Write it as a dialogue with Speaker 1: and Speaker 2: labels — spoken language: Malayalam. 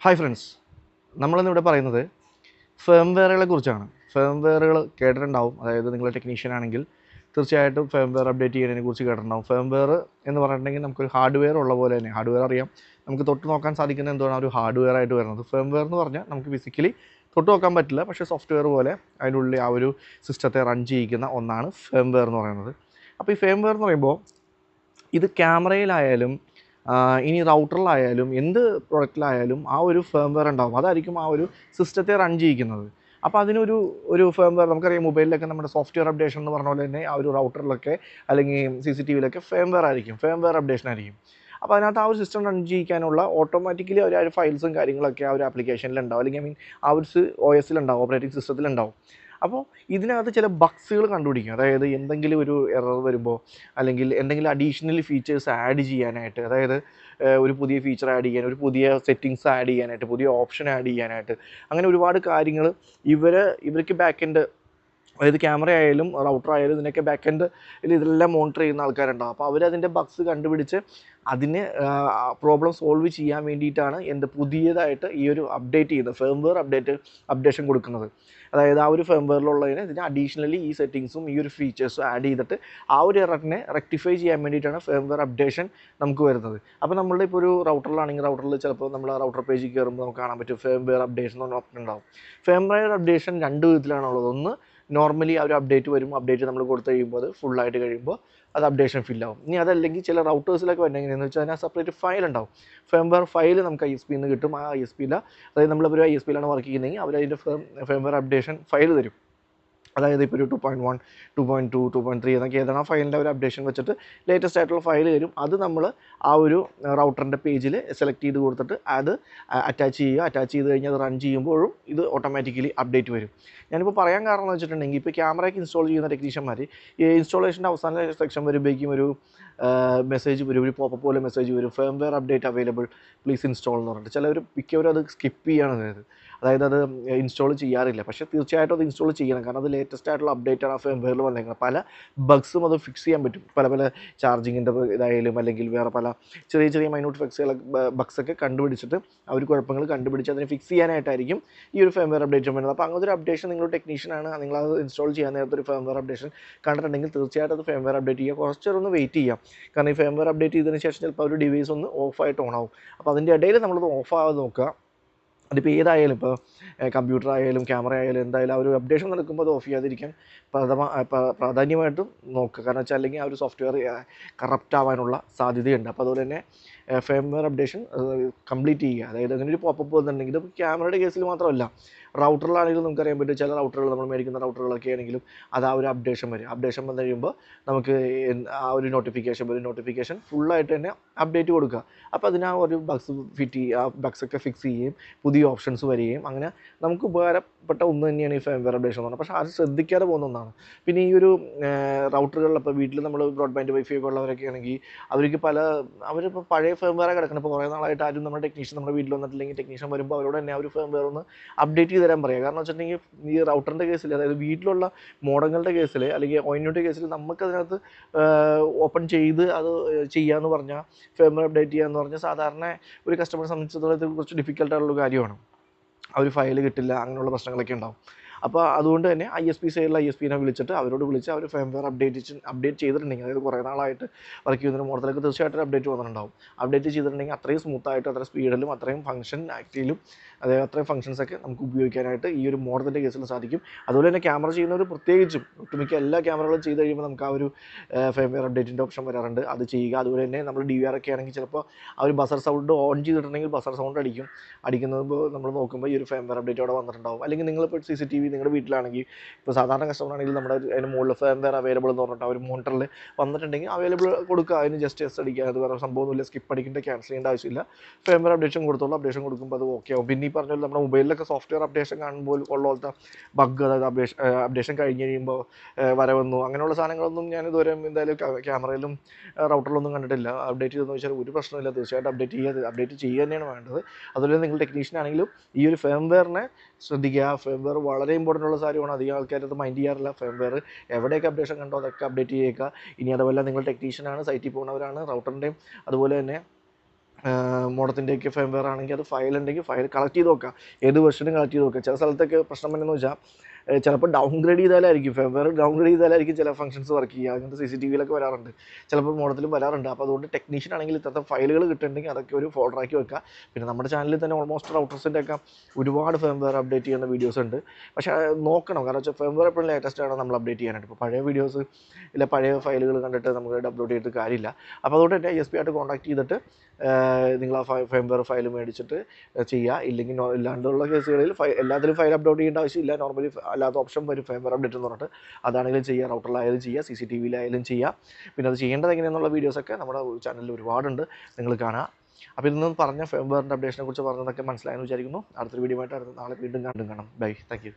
Speaker 1: ഹായ് ഫ്രണ്ട്സ്, നമ്മളിന്നിവിടെ പറയുന്നത് ഫേംവെയറുകളെ കുറിച്ചാണ്. ഫേംവെയറുകൾ കേട്ടിട്ടുണ്ടാവും. അതായത് നിങ്ങൾ ടെക്നീഷ്യൻ ആണെങ്കിൽ തീർച്ചയായിട്ടും ഫേംവെയർ അപ്ഡേറ്റ് ചെയ്യുന്നതിനെ കുറിച്ച് കേട്ടിട്ടുണ്ടാവും. ഫേംവെയർ എന്ന് പറഞ്ഞിട്ടുണ്ടെങ്കിൽ നമുക്കൊരു ഹാർഡ്വെയർ ഉള്ള പോലെ തന്നെ ഹാർഡ്വെയർ അറിയാം, നമുക്ക് തൊട്ട് നോക്കാൻ സാധിക്കുന്ന എന്താണ് ഒരു ഹാർഡ്വെയർ ആയിട്ട് വരുന്നത്. ഫേംവെയർ എന്ന് പറഞ്ഞാൽ നമുക്ക് ഫിസിക്കലി തൊട്ട് നോക്കാൻ പറ്റില്ല, പക്ഷേ സോഫ്റ്റ്വെയർ പോലെ അതിനുള്ളിൽ ആ ഒരു സിസ്റ്റത്തെ റൺ ചെയ്യിക്കുന്ന ഒന്നാണ് ഫേംവെയർ എന്ന് പറയുന്നത്. അപ്പോൾ ഈ ഫേംവെയർ എന്ന് പറയുമ്പോൾ ഇത് ക്യാമറയിലായാലും ഇനി റൗട്ടറിലായാലും എന്ത് പ്രൊഡക്റ്റിലായാലും ആ ഒരു ഫേംവെയർ ഉണ്ടാവും. അതായിരിക്കും ആ ഒരു സിസ്റ്റത്തെ റൺ ചെയ്യിക്കുന്നത്. അപ്പോൾ അതിനൊരു ഫേംവെയർ നമുക്കറിയാം. മൊബൈലിലൊക്കെ നമ്മുടെ സോഫ്റ്റ്വെയർ അപ്ഡേഷൻ എന്ന് പറഞ്ഞ പോലെ തന്നെ ആ ഒരു റൗട്ടറിലൊക്കെ അല്ലെങ്കിൽ CCTVയിലൊക്കെ ഫേംവെയർ ആയിരിക്കും, ഫേംവെയർ അപ്ഡേഷൻ ആയിരിക്കും. അപ്പോൾ അതിനകത്ത് ആ ഒരു സിസ്റ്റം റൺ ചെയ്യിക്കാനുള്ള ഓട്ടോമാറ്റിക്കലി ആ ഒരു ഫയൽസും കാര്യങ്ങളൊക്കെ ആ ഒരു ആപ്ലിക്കേഷനിലുണ്ടാവും, അല്ലെങ്കിൽ ആ ഒരു OS ലുണ്ടാവും, ഓപ്പറേറ്റിംഗ് സിസ്റ്റത്തിലുണ്ടാവും. അപ്പോൾ ഇതിനകത്ത് ചില ബഗ്സുകൾ കണ്ടുപിടിക്കും. അതായത് എന്തെങ്കിലും ഒരു എറർ വരുമ്പോൾ, അല്ലെങ്കിൽ എന്തെങ്കിലും അഡീഷണൽ ഫീച്ചേഴ്സ് ആഡ് ചെയ്യാനായിട്ട്, അതായത് ഒരു പുതിയ ഫീച്ചർ ആഡ് ചെയ്യാൻ, ഒരു പുതിയ സെറ്റിങ്സ് ആഡ് ചെയ്യാനായിട്ട്, പുതിയ ഓപ്ഷൻ ആഡ് ചെയ്യാനായിട്ട്, അങ്ങനെ ഒരുപാട് കാര്യങ്ങൾ ഇവർക്ക് ബാക്ക് എൻഡ്, അതായത് ക്യാമറ ആയാലും റൗട്ടർ ആയാലും ഇതിനൊക്കെ ബാക്ക് എൻഡിൽ ഇതെല്ലാം മോണിറ്റർ ചെയ്യുന്ന ആൾക്കാരുണ്ടാവും. അപ്പോൾ അവരതിൻ്റെ ബഗ്സ് കണ്ടുപിടിച്ച് അതിന് പ്രോബ്ലം സോൾവ് ചെയ്യാൻ വേണ്ടിയിട്ടാണ് പുതിയതായിട്ട് ഈ ഒരു അപ്ഡേറ്റ് ചെയ്യുന്നത്, ഫേംവെയർ അപ്ഡേഷൻ കൊടുക്കുന്നത്. അതായത് ആ ഒരു ഫേംവെയറിലുള്ളതിന് ഇതിന് അഡീഷണലി ഈ സെറ്റിങ്സും ഈ ഒരു ഫീച്ചേഴ്സും ആഡ് ചെയ്തിട്ട് ആ ഒരു എററിനെ റെക്ടിഫൈ ചെയ്യാൻ വേണ്ടിയിട്ടാണ് ഫേംവെയർ അപ്ഡേഷൻ നമുക്ക് വരുന്നത്. അപ്പോൾ നമ്മളുടെ ഇപ്പോൾ ഒരു റൗട്ടറിലാണെങ്കിൽ റൗട്ടറിൽ ചിലപ്പോൾ നമ്മൾ റൗട്ടർ പേജിൽ കയറുമ്പോൾ നമുക്ക് കാണാൻ പറ്റും ഫേംവെയർ അപ്ഡേഷൻ എന്ന് പറഞ്ഞ ഓപ്ഷൻ ഉണ്ടാവും. ഫേംവെയർ അപ്ഡേഷൻ രണ്ട് വിധത്തിലാണുള്ളത്. ഒന്ന്, നോർമലി ആ ഒരു അപ്ഡേറ്റ് വരും, അപ്ഡേറ്റ് നമ്മൾ കൊടുത്തു കഴിയുമ്പോൾ അത് ഫുള്ളായിട്ട് കഴിയുമ്പോൾ അത് അപ്ഡേഷൻ ഫില്ലാവും. ഇനി അതല്ലെങ്കിൽ ചില റൗട്ടേഴ്സിലൊക്കെ വരുന്നത് എങ്ങനെയാണെന്ന് വെച്ചാൽ അതിന് സെപ്പറേറ്റ് ഫയൽ ഉണ്ടാവും. ഫേംവെയർ ഫയൽ നമുക്ക് ISP നിന്ന് കിട്ടും. ആ ISPയിൽ, അതായത് നമ്മളിപ്പോൾ ISPയിലാണ് വർക്ക് ചെയ്യുന്നതെങ്കിൽ അവരതിൻ്റെ ഫേംവെയർ അപ്ഡേഷൻ ഫയൽ തരും. അതായത് ഇപ്പോൾ ഒരു 2.1, 2.2, 2.3 എന്നൊക്കെ ഏതാണ് ആ ഫയലിൻ്റെ ഒരു അപ്ഡേഷൻ വെച്ചിട്ട് ലേറ്റസ്റ്റ് ആയിട്ടുള്ള ഫയൽ തരും. അത് നമ്മൾ ആ ഒരു റൗട്ടറിൻ്റെ പേജിൽ സെലക്ട് ചെയ്ത് കൊടുത്തിട്ട് അത് അറ്റാച്ച് ചെയ്ത് കഴിഞ്ഞാൽ അത് റൺ ചെയ്യുമ്പോഴും ഇത് ഓട്ടോമാറ്റിക്കലി അപ്ഡേറ്റ് വരും. ഞാനിപ്പോൾ പറയാൻ കാരണം എന്ന് വെച്ചിട്ടുണ്ടെങ്കിൽ, ഇപ്പോൾ ക്യാമറയ്ക്ക് ഇൻസ്റ്റാൾ ചെയ്യുന്ന ടെക്നീഷ്യന്മാർ ഈ ഇൻസ്റ്റാളേഷൻ്റെ അവസാന സെക്ഷൻ വരുമ്പോഴേക്കും ഒരു മെസ്സേജ് വരും, ഒരു പോപ്പപ്പ് പോലെ മെസ്സേജ് വരും, firmware update available, please install എന്ന് പറഞ്ഞിട്ട്. മിക്കവരും അത് സ്കിപ്പ് ചെയ്യാണ്, അതായത് അത് ഇൻസ്റ്റാൾ ചെയ്യാറില്ല. പക്ഷേ തീർച്ചയായിട്ടും അത് ഇൻസ്റ്റാൾ ചെയ്യണം, കാരണം അത് ലേറ്റസ്റ്റ് ആയിട്ടുള്ള അപ്ഡേറ്റാണ് ആ ഫേംവെയറിൽ വന്നേക്കുന്നത്. പല ബഗ്സും അത് ഫിക്സ് ചെയ്യാൻ പറ്റും. പല ചാർജിങ്ങിൻ്റെ ഇതായാലും അല്ലെങ്കിൽ വേറെ പല ചെറിയ മൈന്യൂട്ട് ബഗ്സൊക്കെ കണ്ടുപിടിച്ചിട്ട് ആ ഒരു കുഴപ്പങ്ങൾ കണ്ടുപിടിച്ച് അതിനെ ഫിക്സ് ചെയ്യാനായിട്ടായിരിക്കും ഈ ഒരു ഫേംവെയർ അപ്ഡേഷൻ വരുന്നത്. അപ്പോൾ അങ്ങനത്തെ ഒരു അപ്ഡേഷൻ നിങ്ങൾ ടെക്നീഷ്യനാണ്, നിങ്ങളത് ഇൻസ്റ്റാൾ ചെയ്യാൻ നേരത്തെ ഒരു ഫേംവെയർ അപ്ഡേഷൻ കണ്ടിട്ടുണ്ടെങ്കിൽ തീർച്ചയായിട്ടും അത് ഫേംവെയർ അപ്ഡേറ്റ് ചെയ്യുക. കുറച്ചൊന്ന് വെയിറ്റ് ചെയ്യാം, കാരണം ഈ ഫേംവെയർ അപ്ഡേറ്റ് ചെയ്തതിന് ശേഷം ചിലപ്പോൾ ഒരു ഡിവൈസ് ഒന്ന് ഓഫായിട്ട് ഓൺ ആവും. അപ്പോൾ അതിൻ്റെ ഇടയിൽ നമ്മളത് ഓഫാകാതെ നോക്കുക. അതിപ്പോൾ ഏതായാലും, ഇപ്പോൾ കമ്പ്യൂട്ടർ ആയാലും ക്യാമറ ആയാലും എന്തായാലും ആ ഒരു അപ്ഡേഷൻ നടക്കുമ്പോൾ അത് ഓഫ് ചെയ്യാതിരിക്കാൻ പ്രാധാന്യമായിട്ടും നോക്കുക. കാരണം വെച്ചാൽ അല്ലെങ്കിൽ ആ ഒരു സോഫ്റ്റ്വെയർ കറപ്റ്റ് ആവാനുള്ള സാധ്യതയുണ്ട്. അപ്പോൾ അതുപോലെ തന്നെ ഫേംവെയർ അപ്ഡേഷൻ കംപ്ലീറ്റ് ചെയ്യുക. അതായത് അങ്ങനെ ഒരു പോപ്പപ്പ് വന്നിട്ടുണ്ടെങ്കിൽ, ഇത് ക്യാമറയുടെ കേസിൽ മാത്രമല്ല, റൗട്ടറിലാണെങ്കിലും നമുക്കറിയാൻ പറ്റും. ചില റൗട്ടറുകൾ, നമ്മൾ മേടിക്കുന്ന റൗട്ടറുകളൊക്കെ ആണെങ്കിലും അത് ആ ഒരു അപ്ഡേഷൻ വരും. അപ്ഡേഷൻ വന്നു കഴിയുമ്പോൾ നമുക്ക് ആ ഒരു നോട്ടിഫിക്കേഷൻ ഫുള്ളായിട്ട് തന്നെ അപ്ഡേറ്റ് കൊടുക്കുക. അപ്പോൾ അതിന് ആ ഒരു ബഗ്സ് ആ ബഗ്സൊക്കെ ഫിക്സ് ചെയ്യുകയും പുതിയ ഓപ്ഷൻസ് വരികയും അങ്ങനെ നമുക്ക് ഉപകാരപ്പെട്ട ഒന്ന് തന്നെയാണ് ഈ ഫേംവെയർ അപ്ഡേഷൻ എന്ന് പറഞ്ഞാൽ. പക്ഷേ അത് ശ്രദ്ധിക്കാതെ പോകുന്ന ഒന്നാണ്. പിന്നെ ഈ ഒരു റൗട്ടറുകളിൽ, ഇപ്പോൾ വീട്ടിൽ നമ്മൾ ബ്രോഡ്ബാൻഡ് വൈഫൈ ഒക്കെ ഉള്ളവരൊക്കെ ആണെങ്കിൽ അവരിപ്പോൾ പഴയ ഫേംവെയർ കിടക്കണം. ഇപ്പോൾ കുറേ നാളായിട്ട് ആരും നമ്മുടെ ടെക്നീഷ്യൻ നമ്മുടെ വീട്ടിൽ വന്നിട്ടില്ലെങ്കിൽ ടെക്നീഷ്യൻ വരുമ്പോൾ അവരോട് തന്നെ ആ ഒരു ഫേംവെയർ ഒന്ന് അപ്ഡേറ്റ് ചെയ്ത് തരാൻ പറയുക. കാരണം വെച്ചിട്ടുണ്ടെങ്കിൽ ഈ റൗട്ടറിൻ്റെ കേസിൽ, അതായത് വീട്ടിലുള്ള മോഡങ്ങളുടെ കേസിൽ അല്ലെങ്കിൽ ONUൻ്റെ കേസിൽ നമുക്കതിനകത്ത് ഓപ്പൺ ചെയ്ത് അത് ചെയ്യാമെന്ന് പറഞ്ഞാൽ, ഫേംവെയർ അപ്ഡേറ്റ് ചെയ്യാമെന്ന് പറഞ്ഞാൽ സാധാരണ ഒരു കസ്റ്റമറെ സംബന്ധിച്ചിടത്തോളം ഇത് കുറച്ച് ഡിഫിക്കൽട്ടായിട്ടുള്ള കാര്യമാണ്. ആ ഒരു ഫയൽ കിട്ടില്ല, അങ്ങനെയുള്ള പ്രശ്നങ്ങളൊക്കെ ഉണ്ടാവും. അപ്പോൾ അതുകൊണ്ട് തന്നെ ISP സൈഡിൽ ISPനെ വിളിച്ചിട്ട് അവരോട് വിളിച്ച് അവർ ഫേംവെയർ അപ്ഡേറ്റ് ചെയ്തിട്ടുണ്ടെങ്കിൽ, അതായത് കുറേ നാളായിട്ട് വർക്ക് ചെയ്യുന്ന മോഡലൊക്കെ തീർച്ചയായിട്ടും അപ്ഡേറ്റ് വന്നിട്ടുണ്ടാവും. അപ്ഡേറ്റ് ചെയ്തിട്ടുണ്ടെങ്കിൽ അത്രയും സ്മൂത്തായിട്ട്, അത്ര സ്പീഡിലും അത്രയും ഫംഗ്ഷൻ ആക്റ്റീവിലും, അതായത് അത്രയും ഫംഗ്ഷൻസൊക്കെ നമുക്ക് ഉപയോഗിക്കാനായിട്ട് ഈ ഒരു മോഡലിൻ്റെ കേസിൽ സാധിക്കും. അതുപോലെ തന്നെ ക്യാമറ ചെയ്യുന്നവർ പ്രത്യേകിച്ചും, ഒട്ടുമിക്ക എല്ലാ ക്യാമറകളും ചെയ്ത് കഴിയുമ്പോൾ നമുക്ക് ആ ഒരു ഫേംവെയർ അപ്ഡേറ്റിൻ്റെ ഓപ്ഷൻ വരാറുണ്ട്, അത് ചെയ്യുക. അതുപോലെ തന്നെ നമ്മൾ DVR ഒക്കെ ആണെങ്കിൽ ചിലപ്പോൾ ആ ഒരു ബസർ സൗണ്ട് ഓൺ ചെയ്തിട്ടുണ്ടെങ്കിൽ ബസർ സൗണ്ട് അടിക്കുന്നത് നമ്മൾ നോക്കുമ്പോൾ ഈ ഒരു ഫേംവെയർ അപ്ഡേറ്റ് അവിടെ വന്നിട്ടുണ്ടാവും. അല്ലെങ്കിൽ നിങ്ങളിപ്പോൾ CCTV നിങ്ങളുടെ വീട്ടിലാണെങ്കിൽ, ഇപ്പോൾ സാധാരണ കസ്റ്റമർ ആണെങ്കിൽ നമ്മുടെ അതിന് മുകളിൽ ഫേംവെയർ അവൈലബിൾ എന്ന് പറഞ്ഞിട്ട് ആ ഒരു മോണിറ്ററിൽ വന്നിട്ടുണ്ടെങ്കിൽ അവൈലബിൾ കൊടുക്കുക. അതിന് ജസ്റ്റ് എസ് അടിക്കുക, അത് വേറെ സംഭവമൊന്നുമില്ല. സ്കിപ്പ് അടിക്കേണ്ട, ക്യാൻസൽ ചെയ്യേണ്ട ആവശ്യമില്ല. ഫേംവെയർ അപ്ഡേഷൻ കൊടുത്തോളൂ. അപ്ഡേഷൻ കൊടുക്കുമ്പോൾ അത് ഓക്കെ ആവും. പിന്നെ ഈ പറഞ്ഞ നമ്മുടെ മൊബൈലിലൊക്കെ സോഫ്റ്റ്വെയർ അപ്ഡേഷൻ കാണുമ്പോൾ ഉള്ള പോലത്തെ ബഗ്, അതായത് അപ്ഡേഷൻ കഴിഞ്ഞ് കഴിയുമ്പോൾ വന്നു, അങ്ങനെയുള്ള സാധനങ്ങളൊന്നും ഞാൻ ഇതുവരെ എന്തായാലും ക്യാമറയിലും റൗട്ടറിലൊന്നും കണ്ടിട്ടില്ല. അപ്ഡേറ്റ് ചെയ്തെന്ന് വെച്ചാൽ ഒരു പ്രശ്നമില്ല. തീർച്ചയായിട്ടും അപ്ഡേറ്റ് ചെയ്യുക തന്നെയാണ് വേണ്ടത്. അതുപോലെ നിങ്ങൾ ടെക്നീഷ്യൻ ആണെങ്കിലും ഈ ഒരു ഫേംവെയറിനെ ശ്രദ്ധിക്കുക. ഫേംവെയർ വളരെ ഇമ്പോർട്ടൻ്റ് ഉള്ള കാര്യമാണ്. അധികം ആൾക്കാരത് മൈൻഡ് ചെയ്യാറില്ല. ഫേംവെയർ എവിടെയൊക്കെ അപ്ഡേഷൻ കണ്ടോ അതൊക്കെ അപ്ഡേറ്റ് ചെയ്യുക. ഇനി അതുപോലെ നിങ്ങൾ ടെക്നീഷ്യനാണ്, സൈറ്റിൽ പോകുന്നവരാണ്, റൗട്ടറിൻ്റെയും അതുപോലെ തന്നെ മോഡത്തിൻ്റെയൊക്കെ ഫേംവെയർ ആണെങ്കിൽ അത് ഫയൽ ഉണ്ടെങ്കിൽ ഫയൽ കളക്ട് ചെയ്ത് നോക്കുക, ഏത് വെർഷനും കളക്ട് ചെയ്ത് നോക്കുക. ചില സ്ഥലത്തൊക്കെ പ്രശ്നം എന്താണെന്ന് വെച്ചാൽ ചിലപ്പോൾ ഡൗൺഗ്രേഡ് ചെയ്താലായിരിക്കും ഫേംവെയർ ഡൗൺഗ്രേഡ് ചെയ്താലായിരിക്കും ചില ഫംഗ്ഷൻസ് വർക്ക് ചെയ്യുക. അങ്ങനത്തെ CCTV-യിലൊക്കെ വരാറുണ്ട്, ചിലപ്പോൾ മോഡത്തിലും വരാറുണ്ട്. അപ്പോൾ അതുകൊണ്ട് ടെക്നീഷ്യൻ ആണെങ്കിൽ ഇത്തരത്തെ ഫയലുകൾ കിട്ടുന്നുണ്ടെങ്കിൽ അതൊക്കെ ഒരു ഫോൾഡറാക്കി വെക്കുക. പിന്നെ നമ്മുടെ ചാനലിൽ തന്നെ ഓൾമോസ്റ്റ് റൗട്ടേഴ്സിൻ്റെ ഒക്കെ ഒരുപാട് ഫേംവെയർ അപ്ഡേറ്റ് ചെയ്യുന്ന വീഡിയോസ് ഉണ്ട്. പക്ഷേ നോക്കണം, കാരണം വെച്ചാൽ ഫേംവെയർ എപ്പോഴും ലേറ്റസ്റ്റ് ആണ് നമ്മൾ അപ്ഡേറ്റ് ചെയ്യാനായിട്ട്. ഇപ്പോൾ പഴയ വീഡിയോസ് ഇല്ല പഴയ ഫയലുകൾ കണ്ടിട്ട് നമുക്ക് അപ്ലോഡ് ചെയ്തിട്ട് കാര്യമില്ല. അപ്പോൾ അതുകൊണ്ട് തന്നെ ISP ആയിട്ട് കോൺടാക്ട് ചെയ്തിട്ട് നിങ്ങൾ ആ ഫേംവെയർ ഫയൽ മേടിച്ചിട്ട് ചെയ്യുക. ഇല്ലെങ്കിൽ ഇല്ലാണ്ടുള്ള കേസുകളിൽ എല്ലാത്തിലും ഫയൽ അപ്ലോഡ് ചെയ്യേണ്ട ആവശ്യമില്ല. നോർമലി അല്ലാത്ത ഓപ്ഷൻ വരും ഫേംവെയർ അപ്ഡേറ്റ് എന്ന് പറഞ്ഞിട്ട്, അതാണെങ്കിലും ചെയ്യുക. റൗട്ടറിലായാലും ചെയ്യുക, CCTV-യിലായാലും ചെയ്യുക. പിന്നെ അത് ചെയ്യേണ്ടത് എങ്ങനെയെന്നുള്ള വീഡിയോസൊക്കെ നമ്മുടെ ചാനലിൽ ഒരുപാടുണ്ട്, നിങ്ങൾ കാണുക. അപ്പോൾ ഇന്ന് പറഞ്ഞ ഫേംവെയറിൻ്റെ അപ്ഡേഷനെ കുറിച്ച് പറഞ്ഞതൊക്കെ മനസ്സിലായെന്ന് വിചാരിക്കുന്നു. അടുത്തൊരു വീഡിയോ ആയിട്ട് നാളെ വീണ്ടും കാണാം. Bye, thank U.